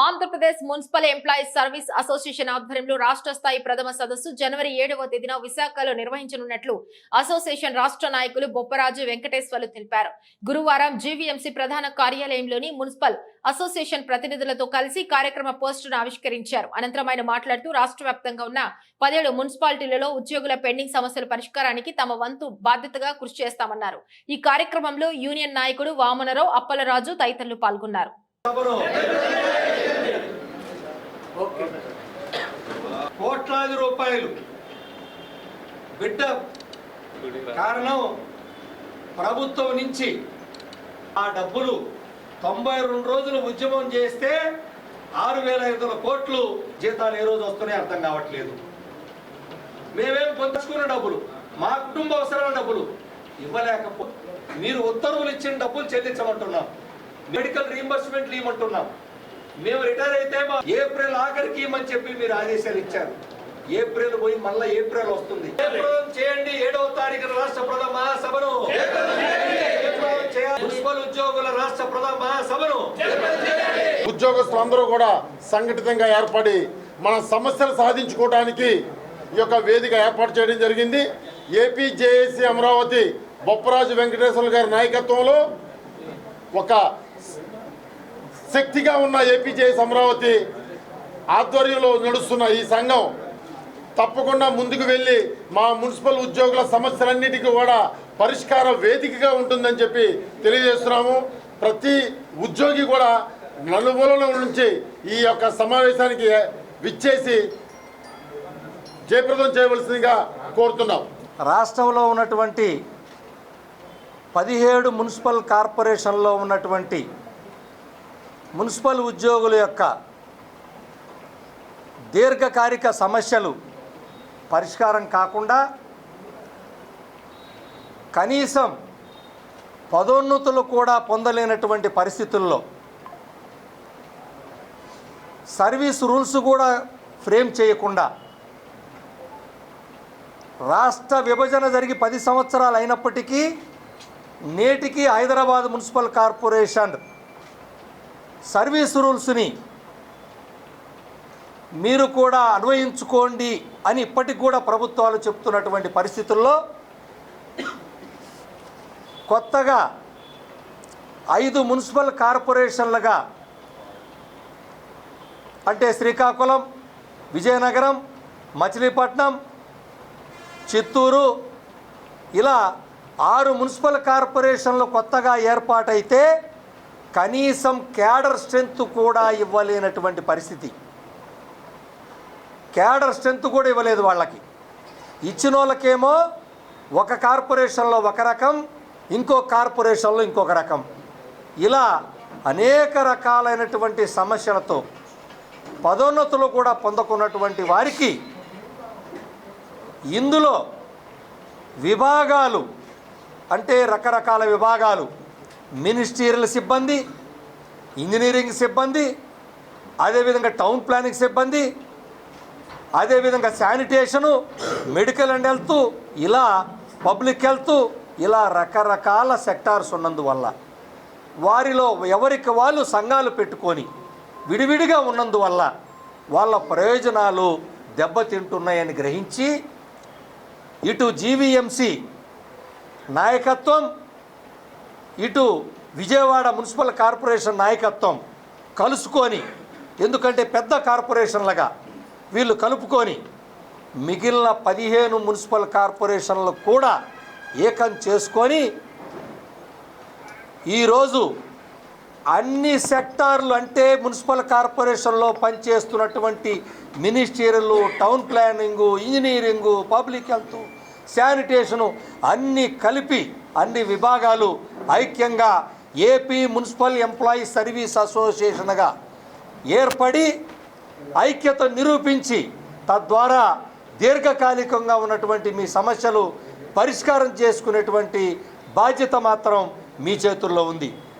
Andhra Pradesh municipal employees service association ఆధ్వర్యంలో రాష్ట్ర స్థాయి ప్రథమ సదస్సు జనవరి 7వ తేదీన విశాఖలో నిర్వహించనున్నట్లు అసోసియేషన్ రాష్ట్ర నాయకులు బొప్పరాజు వెంకటేశ్వర్లు తెలిపారు. గురువారం జీవీఎంసీ ప్రధాన కార్యాలయంలోని మున్సిపల్ అసోసియేషన్ ప్రతినిధులతో కలిసి కార్యక్రమ పోస్టును ఆవిష్కరించారు. అనంతరం ఆయన మాట్లాడుతూ రాష్ట్ర వ్యాప్తంగా ఉన్న 17 మున్సిపాలిటీలలో ఉద్యోగుల పెండింగ్ సమస్యల పరిష్కారానికి తమ వంతు బాధ్యతగా కృషి చేస్తామన్నారు. ఈ కార్యక్రమంలో యూనియన్ నాయకుడు వామనరావు, అప్పలరాజు తదితరులు పాల్గొన్నారు. కోట్లాది రూపాయలు బిడ్డ కారణం ప్రభుత్వం నుంచి ఆ డబ్బులు 92 రోజులు ఉద్యమం చేస్తే 6,500 కోట్లు జీతాలు ఏ రోజు వస్తున్నాయి అర్థం కావట్లేదు. మేమేం పొందుకున్న డబ్బులు, మా కుటుంబ అవసరాల డబ్బులు ఇవ్వలేకపో మీరు ఉత్తర్వులు ఇచ్చిన డబ్బులు చెల్లించమంటున్నాం, మెడికల్ రీయింబర్స్మెంట్లు ఇవ్వమంటున్నాం. మేము రిటైర్ అయితే ఏప్రిల్ ఆఖరికి ఇవ్వమని చెప్పి మీరు ఆదేశాలు ఇచ్చారు. ఏప్రిల్ పోయి మళ్ళీ ఏప్రిల్ వస్తుంది. చేయండి 7వ తారీఖున రాష్ట్ర ప్రథమ మహాసభను, మున్సిపల్ ఉద్యోగుల రాష్ట్ర ప్రథమ మహాసభను ఉద్యోగస్తులందరూ కూడా సంఘటితంగా ఏర్పడి మన సమస్యలు సాధించుకోవడానికి ఈ యొక్క వేదిక ఏర్పాటు చేయడం జరిగింది. ఏపీ జేఏసీ అమరావతి బొప్పరాజు వెంకటేశ్వర్లు గారి నాయకత్వంలో ఒక శక్తిగా ఉన్న ఏపీ జేఏసీ అమరావతి ఆధ్వర్యంలో నడుస్తున్న ఈ సంఘం తప్పకుండా ముందుకు వెళ్ళి మా మున్సిపల్ ఉద్యోగుల సమస్యలన్నిటికీ కూడా పరిష్కార వేదికగా ఉంటుందని చెప్పి తెలియజేస్తున్నాము. ప్రతి ఉద్యోగి కూడా నలుమూలల నుంచి ఈ యొక్క సమావేశానికి విచ్చేసి జయప్రదం చేయవలసిందిగా కోరుతున్నాం. రాష్ట్రంలో ఉన్నటువంటి 17 మున్సిపల్ కార్పొరేషన్లో ఉన్నటువంటి మున్సిపల్ ఉద్యోగుల యొక్క దీర్ఘకాలిక సమస్యలు పరిష్కారం కాకుండా కనీసం పదోన్నతులు కూడా పొందలేనటువంటి పరిస్థితుల్లో సర్వీస్ రూల్స్ కూడా ఫ్రేమ్ చేయకుండా రాష్ట్ర విభజన జరిగి 10 సంవత్సరాలు అయినప్పటికీ నేటికి హైదరాబాద్ మున్సిపల్ కార్పొరేషన్ సర్వీస్ రూల్స్ని మీరు కూడా అన్వయించుకోండి అని ఇప్పటికి కూడా ప్రభుత్వాలు చెప్తున్నటువంటి పరిస్థితుల్లో కొత్తగా 5 మున్సిపల్ కార్పొరేషన్లుగా అంటే శ్రీకాకుళం, విజయనగరం, మచిలీపట్నం, చిత్తూరు ఇలా 6 మున్సిపల్ కార్పొరేషన్లు కొత్తగా ఏర్పాటైతే కనీసం క్యాడర్ స్ట్రెంత్ కూడా ఇవ్వలేనటువంటి పరిస్థితి. క్యాడర్ స్ట్రెంత్ కూడా ఇవ్వలేదు వాళ్ళకి. ఇచ్చిన వాళ్ళకేమో ఒక కార్పొరేషన్లో ఒక రకం, ఇంకో కార్పొరేషన్లో ఇంకొక రకం, ఇలా అనేక రకాలైనటువంటి సమస్యలతో పదోన్నతులు కూడా పొందకున్నటువంటి వారికి ఇందులో విభాగాలు అంటే రకరకాల విభాగాలు, మినిస్టీరియల్ సిబ్బంది, ఇంజనీరింగ్ సిబ్బంది, అదేవిధంగా టౌన్ ప్లానింగ్ సిబ్బంది, అదేవిధంగా శానిటేషను, మెడికల్ అండ్ హెల్త్, ఇలా పబ్లిక్ హెల్త్, ఇలా రకరకాల సెక్టార్స్ ఉన్నందువల్ల వారిలో ఎవరికి వాళ్ళు సంఘాలు పెట్టుకొని విడివిడిగా ఉన్నందువల్ల వాళ్ళ ప్రయోజనాలు దెబ్బతింటున్నాయని గ్రహించి ఇటు జీవీఎంసీ నాయకత్వం, ఇటు విజయవాడ మున్సిపల్ కార్పొరేషన్ నాయకత్వం కలుసుకొని, ఎందుకంటే పెద్ద కార్పొరేషన్లుగా వీళ్ళు కలుపుకొని మిగిలిన 15 మున్సిపల్ కార్పొరేషన్లు కూడా ఏకం చేసుకొని ఈరోజు అన్ని సెక్టార్లు అంటే మున్సిపల్ కార్పొరేషన్లో పనిచేస్తున్నటువంటి ministerial, town planning, engineering, public health, sanitation అన్నీ కలిపి అన్ని విభాగాలు ఐక్యంగా ఏపీ మున్సిపల్ ఎంప్లాయీస్ సర్వీస్ అసోసియేషన్గా ఏర్పడి ఐక్యత నిరూపించి తద్వారా దీర్ఘకాలికంగా ఉన్నటువంటి మీ సమస్యలు పరిష్కారం చేసుకునేటువంటి బాధ్యత మాత్రం మీ చేతుల్లో ఉంది.